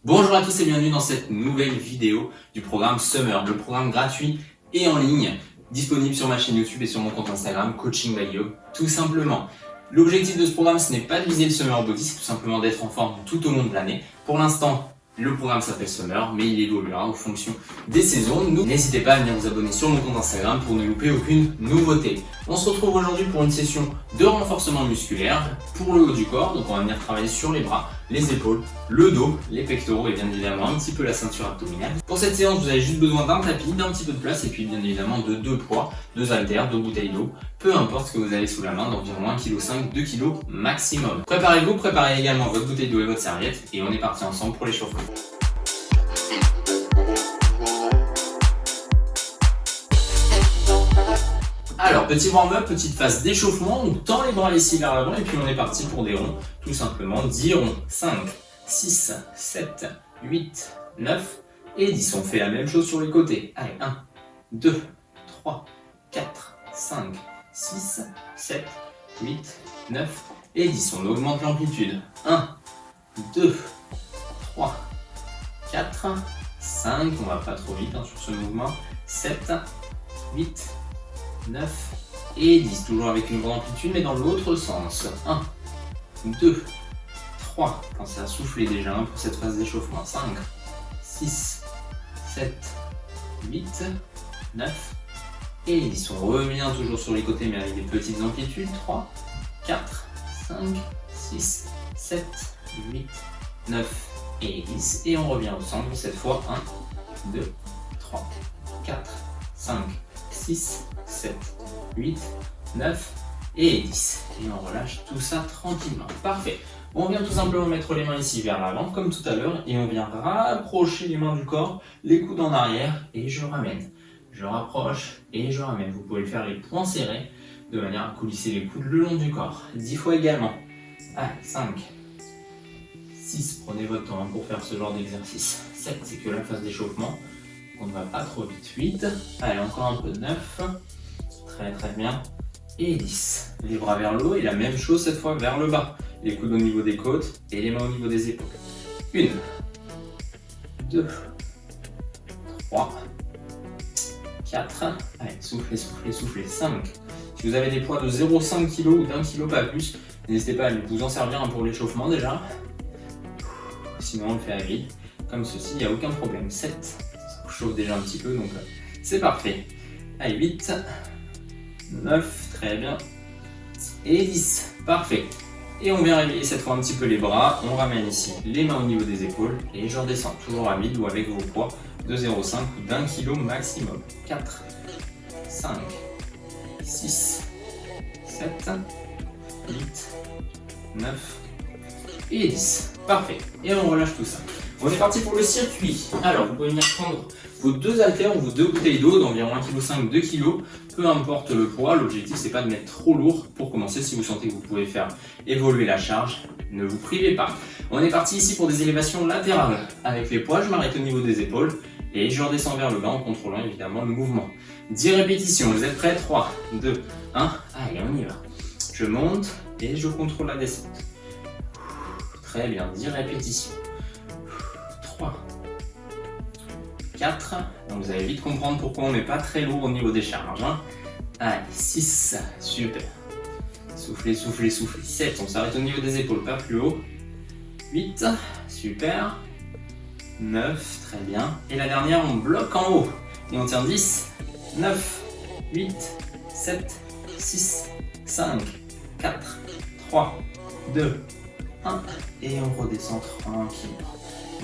Bonjour à tous et bienvenue dans cette nouvelle vidéo du programme Summer, le programme gratuit et en ligne, disponible sur ma chaîne YouTube et sur mon compte Instagram, Coaching by Yo, tout simplement. L'objectif de ce programme, ce n'est pas de viser le Summer Body, c'est tout simplement d'être en forme tout au long de l'année. Pour l'instant, le programme s'appelle Summer, mais il évoluera en fonction des saisons. N'hésitez pas à venir vous abonner sur mon compte Instagram pour ne louper aucune nouveauté. On se retrouve aujourd'hui pour une session de renforcement musculaire pour le haut du corps. Donc on va venir travailler sur les bras, les épaules, le dos, les pectoraux et bien évidemment un petit peu la ceinture abdominale. Pour cette séance, vous avez juste besoin d'un tapis, d'un petit peu de place et puis bien évidemment de 2 poids, 2 haltères, 2 bouteilles d'eau, peu importe ce que vous avez sous la main, d'environ 1,5 kg, 2 kg maximum. Préparez-vous, préparez également votre bouteille d'eau et votre serviette et on est parti ensemble pour l'échauffement. Alors, petit warm-up, petite phase d'échauffement, on tend les bras ici vers l'avant et puis on est parti pour des ronds, tout simplement 10 ronds, 5, 6, 7, 8, 9 et 10. On fait la même chose sur les côtés. Allez, 1, 2, 3, 4, 5, 6, 7, 8, 9 et 10. On augmente l'amplitude. 1, 2, 3, 4, 5, on va pas trop vite sur ce mouvement, 7, 8, 9 et 10, toujours avec une grande amplitude mais dans l'autre sens. 1, 2, 3, pensez à souffler déjà pour cette phase d'échauffement. 5, 6, 7, 8, 9 et 10. On revient toujours sur les côtés mais avec des petites amplitudes. 3, 4, 5, 6, 7, 8, 9 et 10. Et on revient au centre cette fois. 1, 2, 3, 4, 5, 6, 7, 8, 9 et 10. Et on relâche tout ça tranquillement. Parfait. On vient tout simplement mettre les mains ici vers l'avant, comme tout à l'heure, et on vient rapprocher les mains du corps, les coudes en arrière, et je ramène. Je rapproche et je ramène. Vous pouvez le faire les poings serrés, de manière à coulisser les coudes le long du corps. 10 fois également. Allez, 5, 6, prenez votre temps pour faire ce genre d'exercice. 7, c'est que la phase d'échauffement. On ne va pas trop vite. 8, allez, encore un peu. 9, très bien. Et 10. Les bras vers le haut et la même chose cette fois vers le bas. Les coudes au niveau des côtes et les mains au niveau des épaules. 1, 2, 3, 4. Allez, soufflez, soufflez, soufflez. 5. Si vous avez des poids de 0,5 kg ou d'1 kg pas plus, n'hésitez pas à vous en servir pour l'échauffement déjà. Sinon on le fait à vide. Comme ceci, il n'y a aucun problème. 7. Ça vous chauffe déjà un petit peu, donc c'est parfait. Allez, 8. 9, très bien, et 10, parfait. Et on vient réveiller cette fois un petit peu les bras, on ramène ici les mains au niveau des épaules et je redescends toujours à vide ou avec vos poids de 0,5 ou d'1 kg maximum. 4, 5, 6, 7, 8, 9 et 10, parfait. Et on relâche tout ça. On est parti pour le circuit. Alors vous pouvez venir prendre vos 2 haltères ou vos 2 bouteilles d'eau d'environ 1,5 kg ou 2 kg, peu importe le poids, l'objectif c'est pas de mettre trop lourd pour commencer. Si vous sentez que vous pouvez faire évoluer la charge, ne vous privez pas. On est parti ici pour des élévations latérales. Avec les poids, je m'arrête au niveau des épaules et je redescends vers le bas en contrôlant évidemment le mouvement. 10 répétitions, vous êtes prêts? 3, 2, 1, allez on y va. Je monte et je contrôle la descente. Très bien, 10 répétitions. 3, 4, donc vous allez vite comprendre pourquoi on n'est pas très lourd au niveau des charges. Allez, 6, super. Soufflez, soufflez, soufflez. 7, on s'arrête au niveau des épaules, pas plus haut. 8, super. 9, très bien. Et la dernière, on bloque en haut. Et on tient 10, 9, 8, 7, 6, 5, 4, 3, 2, 1. Et on redescend tranquillement.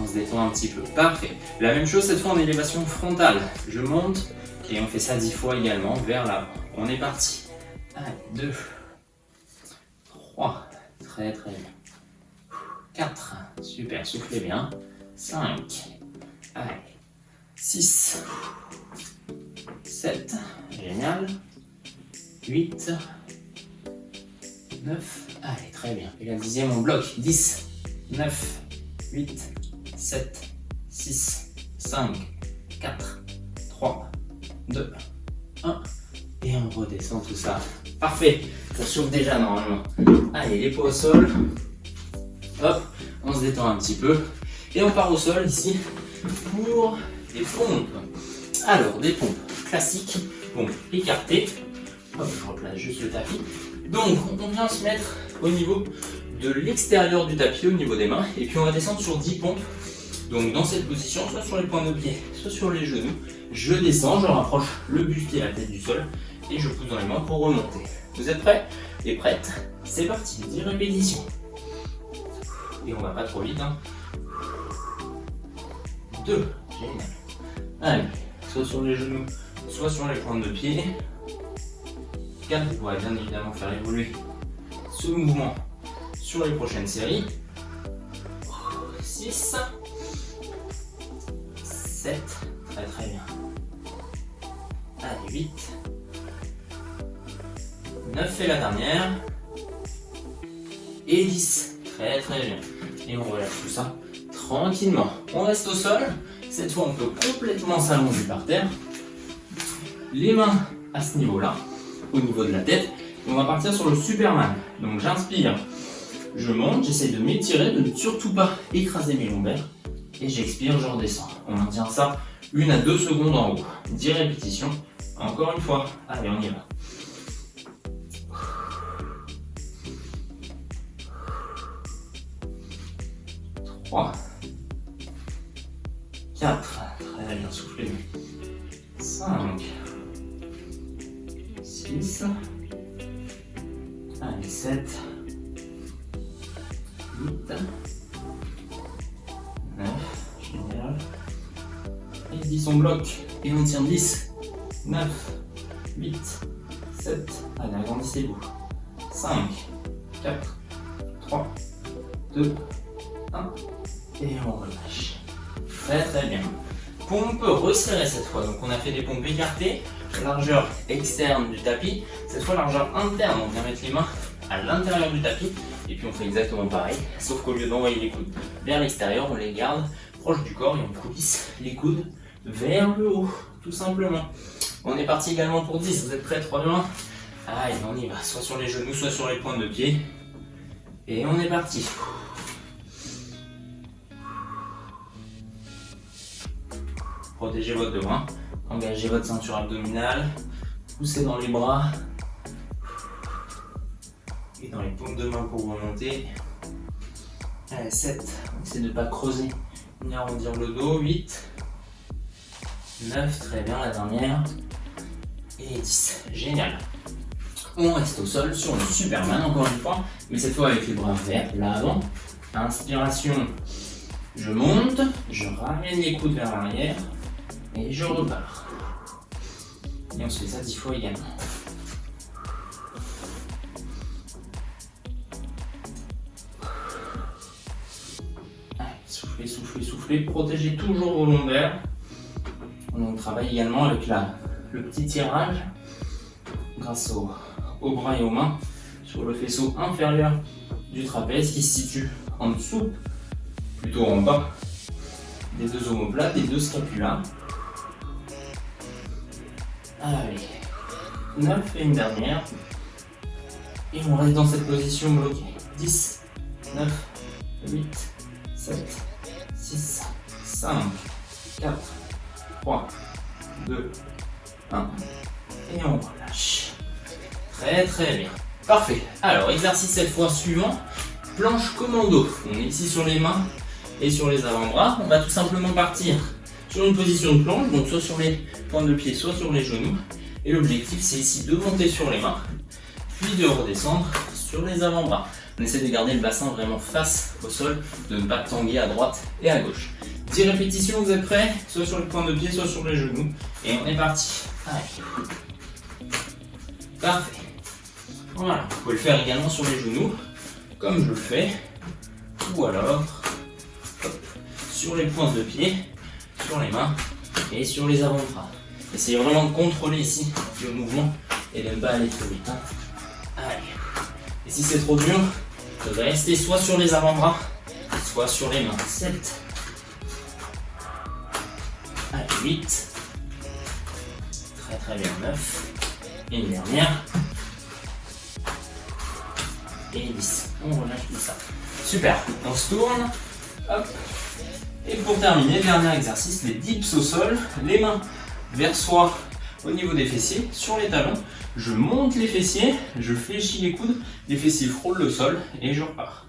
On se détend un petit peu. Parfait. La même chose cette fois en élévation frontale. Je monte et on fait ça 10 fois également vers l'avant. On est parti. 1, 2, 3, très bien. 4, super, soufflez bien. 5, allez. 6, 7, génial. 8, 9, allez, très bien. Et la 10e, on bloque. 10, 9, 8, 7, 6, 5, 4, 3, 2, 1. Et on redescend tout ça. Parfait, ça chauffe déjà normalement. Allez, les poids au sol. Hop, on se détend un petit peu. Et on part au sol ici pour des pompes. Alors, des pompes classiques, pompes écartées. Hop, je replace juste le tapis. Donc, on vient se mettre au niveau de l'extérieur du tapis, au niveau des mains, et puis on va descendre sur 10 pompes. Donc, dans cette position, soit sur les pointes de pied, soit sur les genoux, je descends, je rapproche le buste et la tête du sol, et je pousse dans les mains pour remonter. Vous êtes prêts et prêtes? C'est parti, 10 répétitions. Et on va pas trop vite, hein. 2, génial. Allez, soit sur les genoux, soit sur les pointes de pied. 4, vous pourrez bien évidemment faire évoluer ce mouvement sur les prochaines séries. 6, 7, très très bien. Allez, 8, 9 et la dernière. Et 10, très très bien. Et on relâche tout ça tranquillement. On reste au sol. Cette fois, on peut complètement s'allonger par terre. Les mains à ce niveau-là, au niveau de la tête. Et on va partir sur le Superman. Donc j'inspire, je monte, j'essaie de m'étirer, de ne surtout pas écraser mes lombaires. Et j'expire, je redescends. On maintient ça 1 à 2 secondes en haut. 10 répétitions. Encore une fois. Allez, on y va. 3, 4, très bien, soufflez. 5, 6, allez, 7, 8, 9, génial. Et 10, on bloque. Et on tient 10, 9, 8, 7, allez, agrandissez-vous. 5, 4, 3, 2, 1, et on relâche. Très très bien. Pompe resserrée cette fois. Donc on a fait des pompes écartées, largeur externe du tapis. Cette fois largeur interne, on vient mettre les mains à l'intérieur du tapis. Et puis on fait exactement pareil, sauf qu'au lieu d'envoyer les coudes vers l'extérieur, on les garde proche du corps et on coulisse les coudes vers le haut, tout simplement. On est parti également pour 10. Vous êtes prêts? 3, 2, 1. Allez, on y va. Soit sur les genoux, soit sur les pointes de pied. Et on est parti. Protégez votre devant, engagez votre ceinture abdominale, poussez dans les bras et dans les paumes de main pour remonter. Allez, 7, essayez de ne pas creuser ni arrondir le dos. 8, 9, très bien, la dernière. Et 10, génial. On reste au sol sur le Superman encore une fois, mais cette fois avec les bras vers l'avant. Inspiration, je monte, je ramène les coudes vers l'arrière. Et je repars. Et on se fait ça 10 fois également. Allez, soufflez, soufflez, soufflez. Protégez toujours vos lombaires. On travaille également avec le petit tirage grâce aux bras et aux mains sur le faisceau inférieur du trapèze qui se situe en dessous, plutôt en bas, des deux omoplates, des deux scapulas. Allez, 9 et une dernière. Et on reste dans cette position bloquée. 10, 9, 8, 7, 6, 5, 4, 3, 2, 1. Et on relâche. Très très bien. Parfait. Alors, exercice cette fois suivant. Planche commando. On est ici sur les mains et sur les avant-bras. On va tout simplement partir sur une position de planche, donc soit sur les pointes de pied, soit sur les genoux. Et l'objectif, c'est ici de monter sur les mains, puis de redescendre sur les avant-bras. On essaie de garder le bassin vraiment face au sol, de ne pas tanguer à droite et à gauche. 10 répétitions, vous êtes prêts? Soit sur les pointes de pied, soit sur les genoux. Et on est parti. Allez. Parfait. Voilà, vous pouvez le faire également sur les genoux, comme je le fais. Ou alors, hop, sur les pointes de pied, sur les mains et sur les avant-bras. Essayez vraiment de contrôler ici le mouvement et de ne pas aller trop vite. Allez. Et si c'est trop dur, vous devez rester soit sur les avant-bras, soit sur les mains. 7. Allez, 8. Très très bien, 9. Et une dernière. Et 10. On relâche tout ça. Super. On se tourne. Hop. Et pour terminer, dernier exercice, les dips au sol, les mains vers soi au niveau des fessiers, sur les talons. Je monte les fessiers, je fléchis les coudes, les fessiers frôlent le sol et je repars.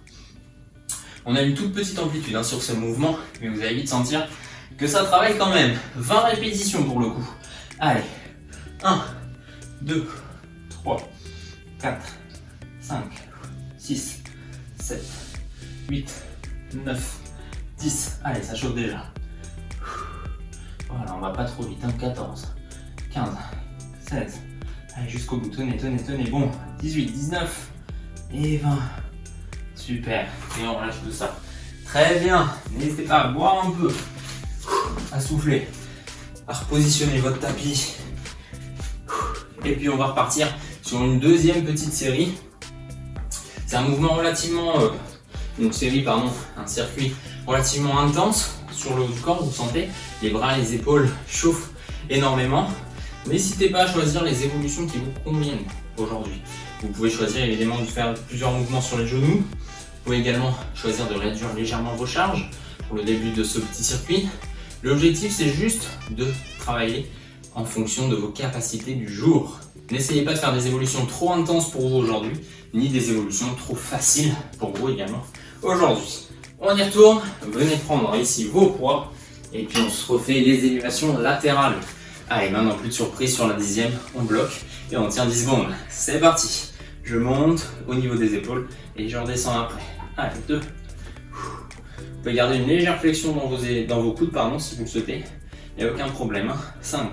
On a une toute petite amplitude sur ce mouvement, mais vous allez vite sentir que ça travaille quand même. 20 répétitions pour le coup. Allez, 1, 2, 3, 4, 5, 6, 7, 8, 9, 10. Allez, ça chauffe déjà. Voilà, on va pas trop vite. 14, 15, 16. Allez, jusqu'au bout. Tenez, tenez, tenez. Bon, 18, 19 et 20. Super. Et on relâche tout ça. Très bien. N'hésitez pas à boire un peu, à souffler, à repositionner votre tapis. Et puis on va repartir sur une deuxième petite série. C'est un mouvement relativement, un circuit relativement intense sur le haut du corps. Vous sentez, les bras, les épaules chauffent énormément. N'hésitez pas à choisir les évolutions qui vous conviennent aujourd'hui. Vous pouvez choisir évidemment de faire plusieurs mouvements sur les genoux. Vous pouvez également choisir de réduire légèrement vos charges pour le début de ce petit circuit. L'objectif, c'est juste de travailler en fonction de vos capacités du jour. N'essayez pas de faire des évolutions trop intenses pour vous aujourd'hui, ni des évolutions trop faciles pour vous également aujourd'hui. On y retourne, venez prendre ici vos poids, et puis on se refait les élévations latérales. Allez, maintenant plus de surprise sur la 10e, on bloque et on tient 10 secondes. C'est parti. Je monte au niveau des épaules et je redescends après. Allez, 2. Vous pouvez garder une légère flexion dans vos coudes, si vous le souhaitez. Il n'y a aucun problème. 5. Vous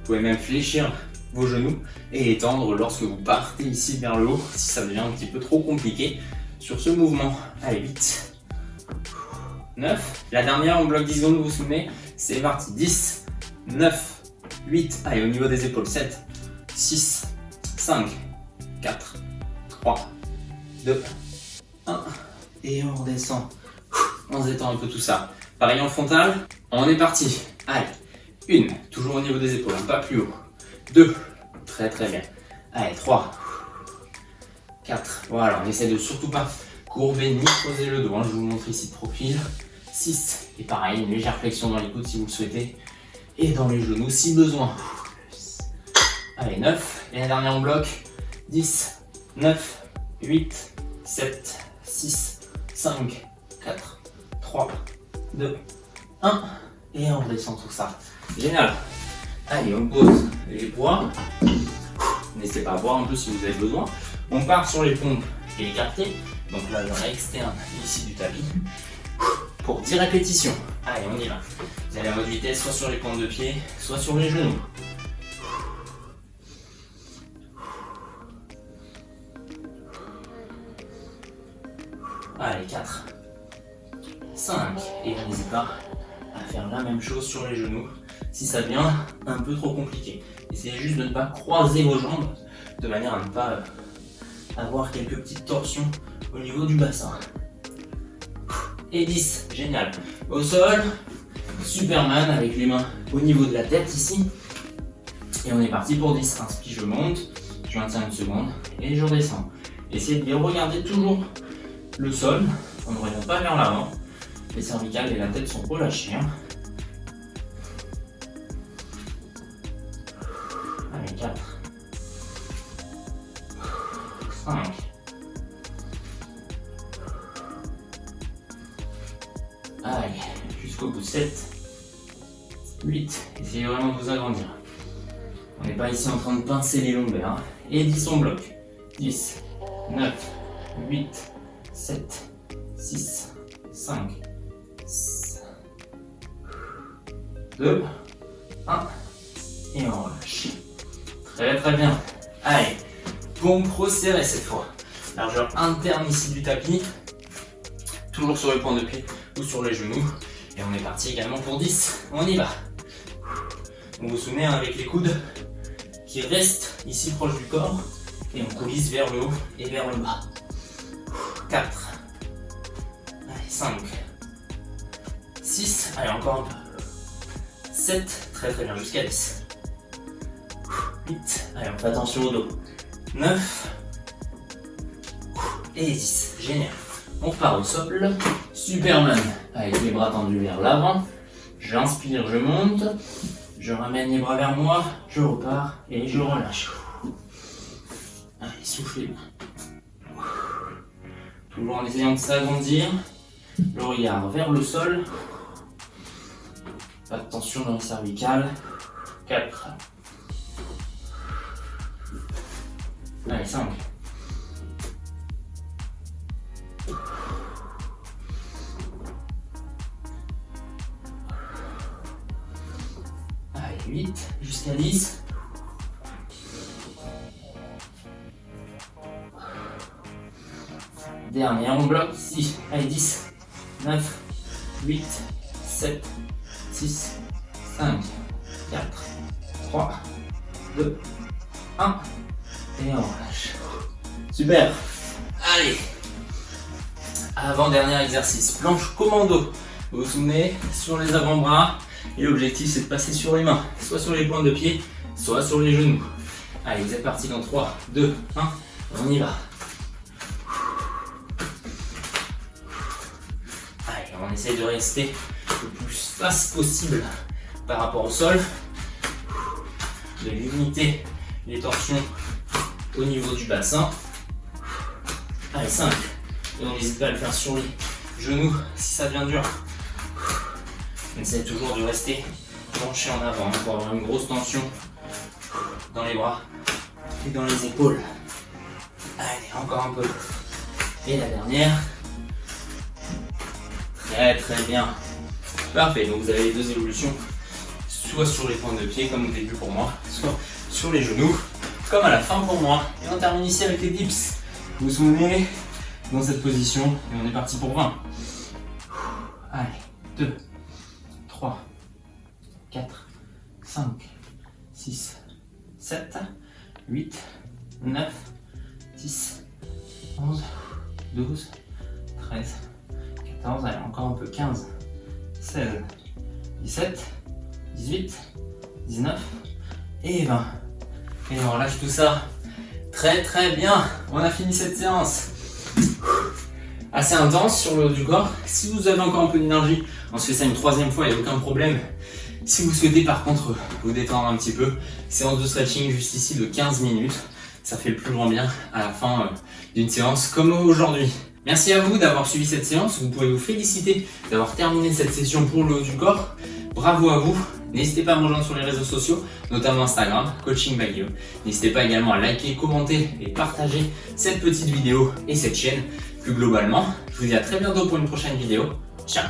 pouvez même fléchir vos genoux et étendre lorsque vous partez ici vers le haut, si ça devient un petit peu trop compliqué sur ce mouvement. Allez, 8. 9. La dernière, on bloque 10 secondes, vous vous souvenez. C'est parti. 10, 9, 8. Allez, au niveau des épaules. 7, 6, 5, 4, 3, 2, 1. Et on redescend. On se détend un peu tout ça. Pareil en frontal. On est parti. Allez. 1. Toujours au niveau des épaules, pas plus haut. 2. Très très bien. Allez, 3. 4. Voilà, on essaie de surtout pas courber ni creuser le dos. Je vous montre ici de profil. 6. Et pareil, une légère flexion dans les coudes si vous le souhaitez. Et dans les genoux si besoin. Allez, 9. Et la dernière, on bloque. 10, 9, 8, 7, 6, 5, 4, 3, 2, 1. Et on redescend tout ça. Génial. Allez, on pose les poids. N'hésitez pas à boire un peu si vous avez besoin. On part sur les pompes écartées. Donc là, dans l'externe ici du tapis. Pour 10 répétitions. Allez, on y va. Vous allez à votre vitesse, soit sur les pointes de pied, soit sur les genoux. Allez, 4, 5. Et n'hésitez pas à faire la même chose sur les genoux si ça devient un peu trop compliqué. Essayez juste de ne pas croiser vos jambes de manière à ne pas avoir quelques petites torsions au niveau du bassin. Et 10, génial. Au sol, Superman avec les mains au niveau de la tête ici. Et on est parti pour 10. Inspire, je monte, je maintiens une seconde et je redescends. Essayez de bien regarder toujours le sol, on ne regarde pas vers l'avant. Les cervicales et la tête sont relâchées. Allez, 4, 5, 'Jusqu'au bout. 7, 8. Essayez vraiment de vous agrandir. On n'est pas ici en train de pincer les lombaires. Et 10, on bloque. 10, 9, 8, 7, 6, 5, 2, 1. Et on relâche. Très très bien. Allez, pompe resserrée cette fois. Largeur interne ici du tapis. Toujours sur les points de pied ou sur les genoux. Et on est parti également pour 10. On y va. Vous vous souvenez avec les coudes qui restent ici proches du corps. Et on coulisse vers le haut et vers le bas. 4. Allez, 5. 6. Allez, encore un peu. 7. Très très bien, jusqu'à 10. 8. Allez, on fait attention au dos. 9. Et 10. Génial. On repart au sol. Superman, avec les bras tendus vers l'avant. J'inspire, je monte. Je ramène les bras vers moi. Je repars et je relâche. Allez, soufflez. Toujours en essayant de s'agrandir. Le regard vers le sol. Pas de tension dans le cervical. 4. Allez, 5. Allez, 8 jusqu'à 10. Dernier, on bloque ici. Allez, 10, 9, 8, 7, 6, 5, 4, 3, 2, 1. Et on relâche. Super. Allez. Avant-dernier exercice. Planche commando. Vous vous souvenez, sur les avant-bras. Et l'objectif, c'est de passer sur les mains. Soit sur les pointes de pied, soit sur les genoux. Allez, vous êtes partis dans 3, 2, 1. On y va. Allez, on essaye de rester le plus face possible par rapport au sol. De limiter les torsions au niveau du bassin. Allez, 5. Et on n'hésite pas à le faire sur les genoux si ça devient dur. On essaie toujours de rester penché en avant pour avoir une grosse tension dans les bras et dans les épaules. Allez, encore un peu. Et la dernière. Très très bien. Parfait, donc vous avez les deux évolutions, soit sur les pointes de pied comme au début pour moi, soit sur les genoux comme à la fin pour moi. Et on termine ici avec les dips. Vous vous souvenez, dans cette position, et on est parti pour 20. Allez, 2, 3, 4, 5, 6, 7, 8, 9, 10, 11, 12, 13, 14, allez, encore un peu, 15, 16, 17, 18, 19 et 20. Et on relâche tout ça. Très très bien. On a fini cette séance. Assez intense sur le haut du corps. Si vous avez encore un peu d'énergie, on se fait ça une troisième fois, il n'y a aucun problème. Si vous souhaitez par contre vous détendre un petit peu, séance de stretching juste ici de 15 minutes. Ça fait le plus grand bien à la fin d'une séance comme aujourd'hui. Merci à vous d'avoir suivi cette séance. Vous pouvez vous féliciter d'avoir terminé cette session pour le haut du corps. Bravo à vous. N'hésitez pas à me rejoindre sur les réseaux sociaux, notamment Instagram, Coaching by Guillaume. N'hésitez pas également à liker, commenter et partager cette petite vidéo et cette chaîne plus globalement. Je vous dis à très bientôt pour une prochaine vidéo. Ciao!